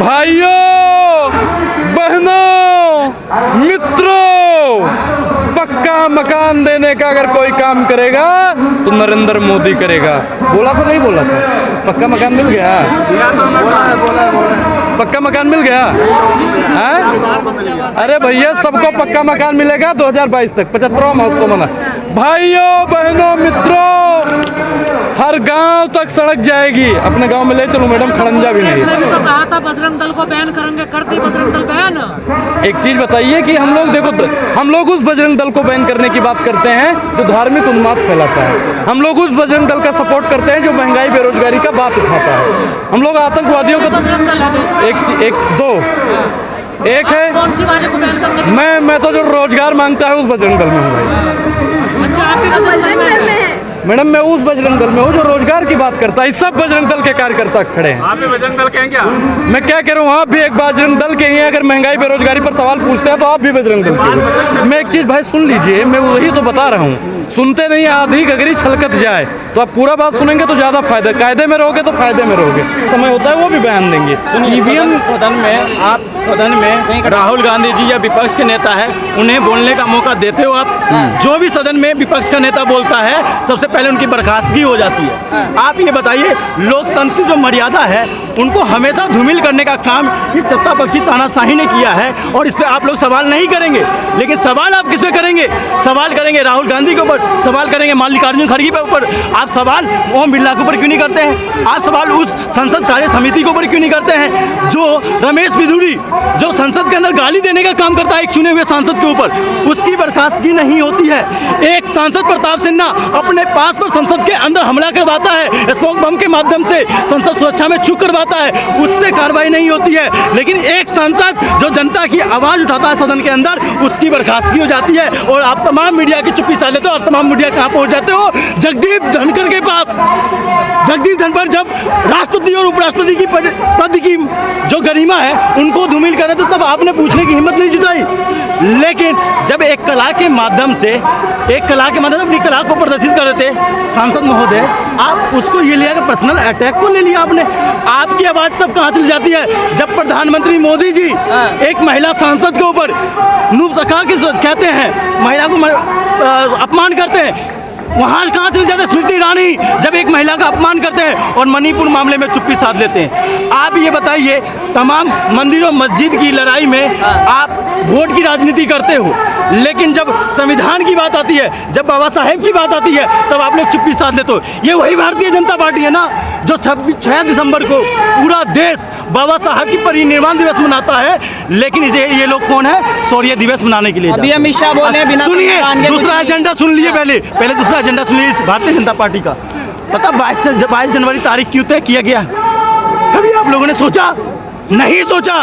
भाइयों, बहनों, मित्रों, पक्का मकान देने का अगर कोई काम करेगा तो नरेंद्र मोदी करेगा। बोला था नहीं बोला था? पक्का मकान मिल गया? पक्का मकान मिल गया? अरे भैया, सबको पक्का मकान मिलेगा 2022 तक। 75वां महोत्सव मना। भाइयों, बहनों, मित्रों, हर गांव तक सड़क जाएगी। अपने गांव में ले चलो मैडम, खड़ंजा भी नहीं। इसने भी तो कहा था बजरंग दल को बैन करेंगे, करती बजरंग दल बैन। एक चीज बताइए कि हम लोग देखो, हम लोग उस बजरंग दल को बैन करने की बात करते हैं जो धार्मिक उन्माद फैलाता है। हम लोग उस बजरंग दल का सपोर्ट करते हैं जो महंगाई बेरोजगारी का बात उठाता है। हम लोग आतंकवादियों को बजरंग दल है एक है। कौन सी वाले को बैन करने? मैं तो जो रोजगार मांगता है उस बजरंग दल में हूँ भाई। अच्छा, आप भी बजरंग दल में हैं? मैडम, मैं उस बजरंग दल में हूँ जो रोजगार की बात करता है। सब बजरंग दल के कार्यकर्ता खड़े हैं। आप भी बजरंग दल के हैं क्या? मैं क्या कह रहा हूँ, आप भी एक बजरंग दल के ही हैं। अगर महंगाई बेरोजगारी पर सवाल पूछते हैं तो आप भी बजरंग दल के हैं। मैं एक चीज भाई सुन लीजिए, मैं वही तो बता रहा हूँ। सुनते नहीं, आधी गगरी छलकत जाए। तो आप पूरा बात सुनेंगे तो ज्यादा फायदा। कायदे में रहोगे तो फायदे में रहोगे। समय होता है वो भी बयान देंगे। ईवीएम सदन में, आप सदन में राहुल गांधी जी या विपक्ष के नेता है, उन्हें बोलने का मौका देते हो आप? जो भी सदन में विपक्ष का नेता बोलता है सबसे पहले उनकी बर्खास्तगी हो जाती है। आप ये बताइए, लोकतंत्र की जो मर्यादा है उनको हमेशा धूमिल करने का काम इस सत्तापक्षी तानाशाही ने किया है, और इस पे आप लोग सवाल नहीं करेंगे। लेकिन सवाल आप किस पे करेंगे? सवाल करेंगे राहुल गांधी के ऊपर, सवाल करेंगे मल्लिकार्जुन खड़गे के ऊपर। आप सवाल ओम बिरला के ऊपर क्यों नहीं करते हैं? आप सवाल उस संसद कार्य समिति के ऊपर क्यों नहीं करते हैं जो रमेश बिधूरी, जो संसद के अंदर गाली देने का काम करता है एक चुने हुए सांसद के ऊपर? उसकी बर्खास्तगी नहीं होती है। एक सांसद प्रताप सिन्हा अपने पास पर संसद के अंदर हमला करवाता है, स्मोक बम के माध्यम से संसद सुरक्षा में चूक करवाता है, उस पर कार्रवाई नहीं होती है। लेकिन एक सांसद जो जनता की आवाज उठाता है सदन के अंदर, उसकी बर्खास्तगी हो जाती है। और आप तमाम मीडिया की चुप्पी साध लेते हो, और तमाम मीडिया कहाँ पहुंच जाते हो? जगदीप धनखड़ के पास। जगदीप धनखड़ जब राष्ट्रपति और उपराष्ट्रपति की पद की जो गरिमा है उनको धूमिल करे, तो तब आपने पूछने की हिम्मत नहीं जुटाई। लेकिन जब एक कला के माध्यम से अपनी कला को प्रदर्शित कर रहे थे सांसद महोदय, आप उसको ये लिया कि पर्सनल अटैक को ले लिया आपने। आपकी आवाज सब कहाँ चली जाती है जब प्रधानमंत्री मोदी जी एक महिला सांसद के ऊपर नूब सखा के कहते हैं, महिला को अपमान करते हैं, वहाँ कहाँ चले जाते हैं स्मृति ईरानी जब एक महिला का अपमान करते हैं, और मणिपुर मामले में चुप्पी साध लेते हैं। आप ये बताइए, तमाम मंदिरों मस्जिद की लड़ाई में आप वोट की राजनीति करते हो, लेकिन जब संविधान की बात आती है, जब बाबा साहेब की बात आती है, तब आप लोग चुप्पी साध लेते हो। ये वही भारतीय जनता पार्टी है ना जो 6 दिसंबर को पूरा देश बाबा साहब की परिनिर्वाण दिवस मनाता है, लेकिन ये लोग कौन है शौर्य दिवस मनाने के लिए? अभी अमित शाह बोले बिना सुनिए, दूसरा एजेंडा सुन लीजिए। पहले दूसरा एजेंडा सुन लीजिए इस भारतीय जनता पार्टी का। पता 22 जनवरी तारीख क्यों तय किया गया? कभी आप लोगों ने सोचा? नहीं सोचा,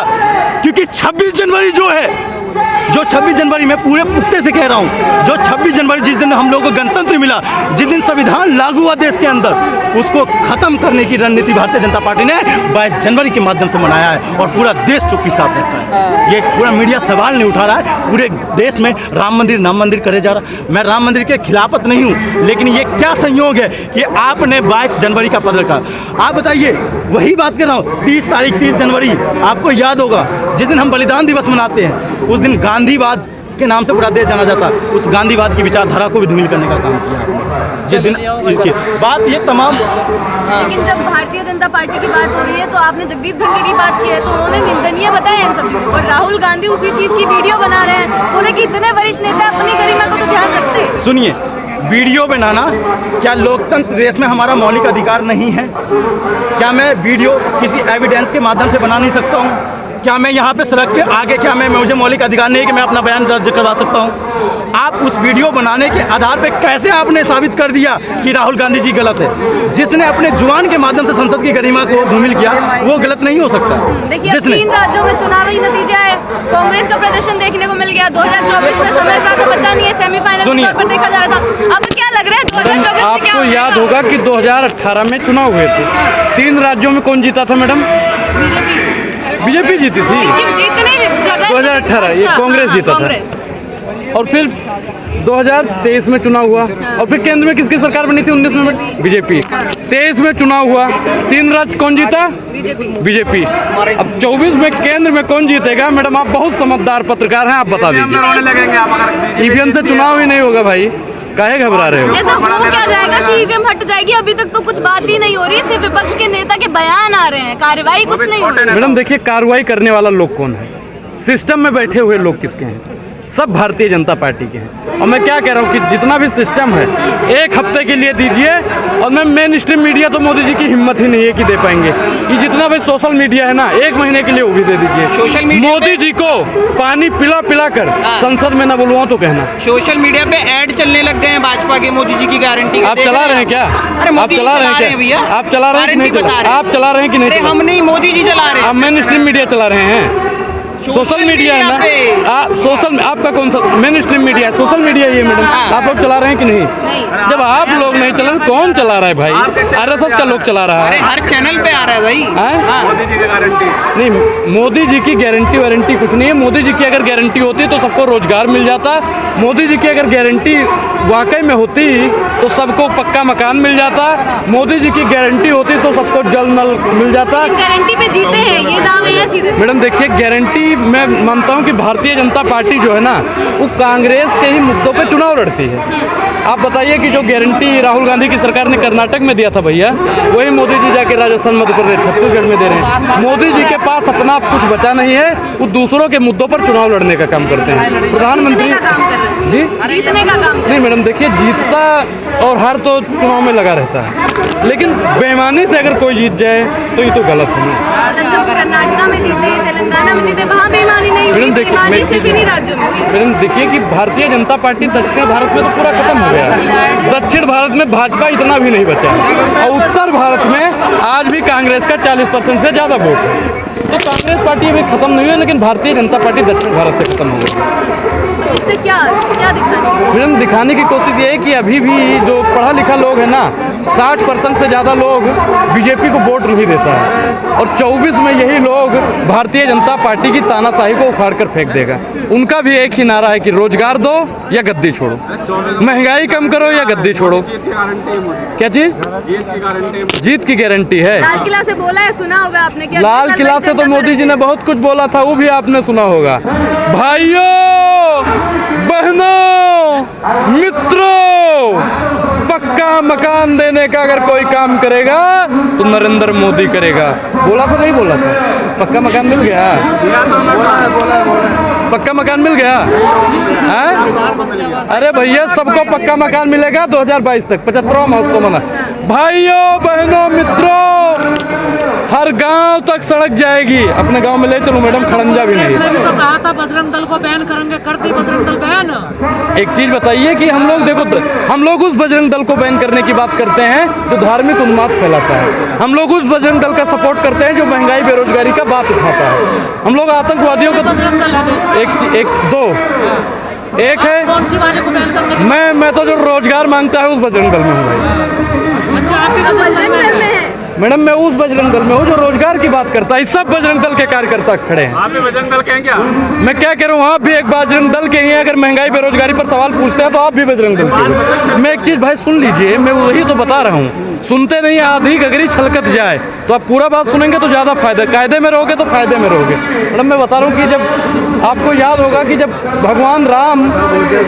क्योंकि 26 जनवरी जो 26 जनवरी में पूरे पुख्ते से कह रहा हूँ, जो 26 जनवरी जिस दिन हम लोगों को गणतंत्र मिला, जिस दिन संविधान लागू हुआ देश के अंदर, उसको खत्म करने की रणनीति भारतीय जनता पार्टी ने 22 जनवरी के माध्यम से मनाया है, और पूरा देश चुप्पी साध रहता है। ये पूरा मीडिया सवाल नहीं उठा रहा है। पूरे देश में राम मंदिर करे जा रहा। मैं राम मंदिर के खिलाफत नहीं हूँ, लेकिन ये क्या संयोग है कि आपने 22 जनवरी का पद रखा? आप बताइए, वही बात कर रहा हूँ, 30 जनवरी आपको याद होगा, जिस दिन हम बलिदान दिवस मनाते हैं, उस दिन गांधीवाद के नाम से पूरा देश जाना जाता है। उस गांधीवाद की विचारधारा को भी धूमिल करने का काम किया आपने। जिस दिन बात ये तमाम, लेकिन जब भारतीय जनता पार्टी की बात हो रही है तो आपने जगदीप धनखड़ की बात की है, तो उन्होंने निंदनीय बताया इन सब चीजों को। राहुल गांधी उसी चीज की वीडियो बना रहे हैं। उन्हें कि इतने वरिष्ठ नेता अपनी गरिमा को तो ध्यान रखते हैं। सुनिए, वीडियो बनाना क्या लोकतंत्र देश में हमारा मौलिक अधिकार नहीं है? क्या मैं वीडियो किसी एविडेंस के माध्यम से बना नहीं सकता हूँ? क्या मैं यहाँ पे सड़क के आगे, क्या मुझे मौलिक अधिकार नहीं है कि मैं अपना बयान दर्ज करवा सकता हूँ? आप उस वीडियो बनाने के आधार पे कैसे आपने साबित कर दिया कि राहुल गांधी जी गलत है? जिसने अपने जुबान के माध्यम से संसद की गरिमा को धूमिल किया, वो गलत नहीं हो सकता। देखिए, 3 राज्यों में चुनावी नतीजा है, कांग्रेस का प्रदर्शन देखने को मिल गया। 2024 में समय ज्यादा बचा नहीं है, सेमीफाइनल के तौर पर देखा जा रहा था। अब क्या लग रहा है 2024 में क्या? आपको याद होगा कि 2018 में चुनाव हुए थे। 3 राज्यों में कौन जीता था मैडम? बीजेपी जीती थी। 2018 ये कांग्रेस जीता था। और फिर 2023 में चुनाव हुआ और फिर केंद्र में किसकी सरकार बनी थी 19 में? बीजेपी। 23 में चुनाव हुआ, 3 राज्य कौन जीता? बीजेपी। अब 24 में केंद्र में कौन जीतेगा? मैडम आप बहुत समझदार पत्रकार हैं, आप बता दीजिए। ईवीएम से चुनाव ही नहीं होगा भाई, काहे घबरा रहे हो? ऐसा हो क्या जाएगा कि ईवीएम हट जाएगी? अभी तक तो कुछ बात ही नहीं हो रही, सिर्फ विपक्ष के नेता के बयान आ रहे हैं, कार्रवाई कुछ नहीं हो रही। मैडम देखिए, कार्रवाई करने वाला लोग कौन है? सिस्टम में बैठे हुए लोग किसके हैं? सब भारतीय जनता पार्टी के हैं। और मैं क्या कह रहा हूँ कि जितना भी सिस्टम है 1 हफ्ते के लिए दीजिए, और मैं मेन स्ट्रीम मीडिया तो मोदी जी की हिम्मत ही नहीं है कि दे पाएंगे। ये जितना भी सोशल मीडिया है ना, 1 महीने के लिए वो भी दे दीजिए। सोशल मीडिया मोदी जी को पानी पिला पिला कर संसद में ना बुलवाओ तो कहना। सोशल मीडिया पे ऐड चलने लग गए हैं भाजपा के, मोदी जी की गारंटी। आप चला रहे हैं क्या? आप चला रहे हैं क्या? आप चला रहे हैं कि नहीं? आप चला रहे हैं कि नहीं? हम नहीं, मोदी जी चला रहे हैं। आप मेन स्ट्रीम मीडिया चला रहे हैं? सोशल मीडिया है ना, आप सोशल, आपका कौन सा मेन स्ट्रीम मीडिया है? सोशल मीडिया ये मैडम, आप लोग चला रहे हैं कि नहीं? जब आप लोग नहीं चला, कौन चला रहा है भाई? आरएसएस का लोग चला रहा है। हर चैनल पे आ रहा है भाई। मोदी जी की गारंटी नहीं, मोदी जी की गारंटी वारंटी कुछ नहीं है। मोदी जी की अगर गारंटी होती तो सबको रोजगार मिल जाता। मोदी जी की अगर गारंटी वाकई में होती तो सबको पक्का मकान मिल जाता। मोदी जी की गारंटी होती तो सबको जल नल मिल जाता। गारंटी पे जीते हैं, ये दावे हैं सीधे। मैडम देखिए, गारंटी मैं मानता हूं कि भारतीय जनता पार्टी जो है ना, वो कांग्रेस के ही मुद्दों पे चुनाव लड़ती है। आप बताइए कि जो गारंटी राहुल गांधी की सरकार ने कर्नाटक में दिया था भैया, वही मोदी जी जाके राजस्थान, मध्य प्रदेश, छत्तीसगढ़ में दे रहे हैं। मोदी जी के पास अपना कुछ बचा नहीं है, वो दूसरों के मुद्दों पर चुनाव लड़ने का काम करते हैं। प्रधानमंत्री जी जीतने का काम नहीं मैडम देखिए, जीतता और हार तो चुनाव में लगा रहता है, लेकिन बेईमानी से अगर कोई जीत जाए तो ये तो गलत है ना। जब कर्नाटका में जीते, तेलंगाना में जीते, वहाँ बेईमानी नहीं हुई, बेईमानी सिर्फ इन्हीं राज्यों में हुई। मैडम देखिए कि भारतीय जनता पार्टी दक्षिण भारत में तो पूरा खत्म हो गया है। दक्षिण भारत में भाजपा इतना भी नहीं बचा है, और उत्तर भारत में आज भी कांग्रेस का 40% से ज़्यादा वोट है। तो कांग्रेस पार्टी अभी खत्म नहीं हुई, लेकिन भारतीय जनता पार्टी दक्षिण भारत से खत्म हो गई। तो इससे क्या दिखाने की? मैडम दिखाने की कोशिश ये है कि अभी भी जो पढ़ा लिखा लोग है ना, 60% से ज़्यादा लोग बीजेपी को वोट नहीं देता है, और 24 में यही लोग भारतीय जनता पार्टी की तानाशाही को उखाड़ कर फेंक देगा। उनका भी एक ही नारा है कि रोजगार दो या गद्दी छोड़ो, महंगाई कम करो या गद्दी छोड़ो। क्या चीज़? जीत की गारंटी है। लाल किला से बोला है, सुना होगा आपने क्या? लाल किला से तो मोदी जी ने बहुत कुछ बोला था, वो भी आपने सुना होगा। भाइयों, बहनों, मित्रों, पक्का मकान देने का अगर कोई काम करेगा तो नरेंद्र मोदी करेगा। बोला था नहीं बोला था? पक्का मकान मिल गया? पक्का मकान मिल गया? अरे भैया, सबको पक्का मकान मिलेगा 2022 तक, 75वां महोत्सव मना। भाइयों, बहनों, मित्रों, हर गांव तक सड़क जाएगी। अपने गांव में ले चलो मैडम, खड़ंजा भी नहीं। इसने भी तो कहा था बजरंग दल को बैन करेंगे, कर दी बजरंग दल बैन। एक चीज बताइए कि हम लोग देखो, हम लोग उस बजरंग दल को बैन करने की बात करते हैं जो धार्मिक उन्माद फैलाता है। हम लोग उस बजरंग दल का सपोर्ट करते हैं जो महंगाई बेरोजगारी का बात उठाता है। हम लोग आतंकवादियों को बजरंग दल है देश में। एक है, कौन सी वाले को बैन करने? मैं तो जो रोजगार मांगता है उस बजरंग दल में हूँ भाई। अच्छा, आप भी बजरंग दल में हैं? मैडम मैं उस बजरंग दल में हूँ जो रोजगार की बात करता है। सब बजरंग दल के कार्यकर्ता खड़े हैं। आप भी बजरंग दल के हैं क्या? मैं क्या कह रहा हूँ, आप भी एक बजरंग दल के ही हैं। अगर महंगाई बेरोजगारी पर सवाल पूछते हैं तो आप भी बजरंग दल के हैं। मैं एक चीज़ भाई सुन लीजिए, मैं वही तो बता रहा हूँ। सुनते नहीं, आधी गगरी छलकत जाए, तो आप पूरा बात सुनेंगे तो ज़्यादा फायदा। कायदे में रहोगे तो फायदे में रहोगे। मैडम मैं बता रहा हूँ कि जब आपको याद होगा कि जब भगवान राम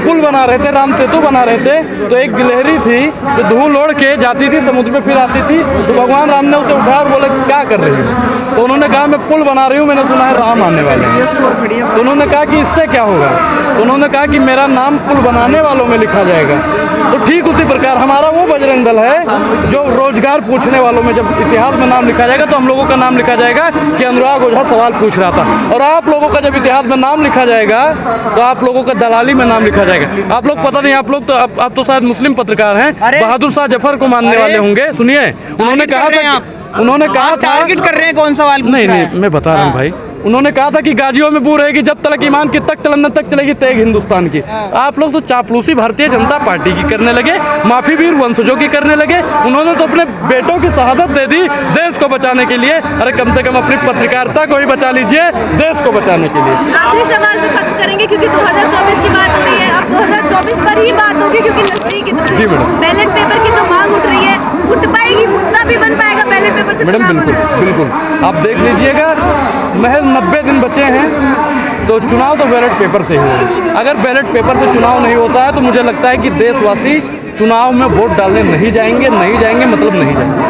पुल बना रहे थे, राम सेतु बना रहे थे, तो एक गिलहरी थी जो धूल ओढ़ के जाती थी, समुद्र में फिर आती थी। तो भगवान राम ने उसे उठाया और बोले क्या कर रही हो? तो उन्होंने कहा मैं पुल बना रही हूँ, मैंने सुना है राम आने वाले हैं। तो उन्होंने कहा कि इससे क्या होगा? तो उन्होंने कहा कि मेरा नाम पुल बनाने वालों में लिखा जाएगा। तो ठीक उसी प्रकार हमारा वो बजरंग दल है जो रोजगार पूछने वालों में, जब इतिहास में नाम लिखा जाएगा तो हम लोगों का नाम लिखा जाएगा कि अनुराग ओझा सवाल पूछ रहा था। और आप लोगों का जब इतिहास में नाम लिखा जाएगा तो आप लोगों का दलाली में नाम लिखा जाएगा। आप लोग पता नहीं, आप लोग तो आप तो शायद मुस्लिम पत्रकार हैं, बहादुर शाह जफर को मानने वाले होंगे। सुनिए, उन्होंने कहा था, टारगेट कर रहे हैं कौन सवाल? नहीं, मैं बता रहा हूँ भाई, उन्होंने कहा था कि गाजियों में बू रहेगी जब तक ईमान की तक तलन्नत तक चलेगी तेग हिंदुस्तान की। आप लोग तो चापलूसी भारतीय जनता पार्टी की करने लगे, माफी वीर वंशजों की करने लगे। उन्होंने तो अपने बेटों की शहादत दे दी देश को बचाने के लिए। अरे कम से कम अपनी पत्रकारिता को ही बचा लीजिए देश को बचाने के लिए। आखिरी सवाल से खत्म करेंगे क्योंकि 2024 की बात हो रही है। अब 2024 पर ही बात होगी क्योंकि नजदीक इतना जी मैडम। बैलेट पेपर की जो मांग उठ रही है उठ पाएगी, मुद्दा भी बन पाएगा बैलेट पेपर से? मैडम चुनाव बिल्कुल होना है। बिल्कुल, आप देख लीजिएगा महज 90 दिन बचे हैं तो चुनाव तो बैलेट पेपर से ही होगा। अगर बैलेट पेपर से चुनाव नहीं होता है तो मुझे लगता है कि देशवासी चुनाव में वोट डालने नहीं जाएंगे मतलब नहीं जाएंगे।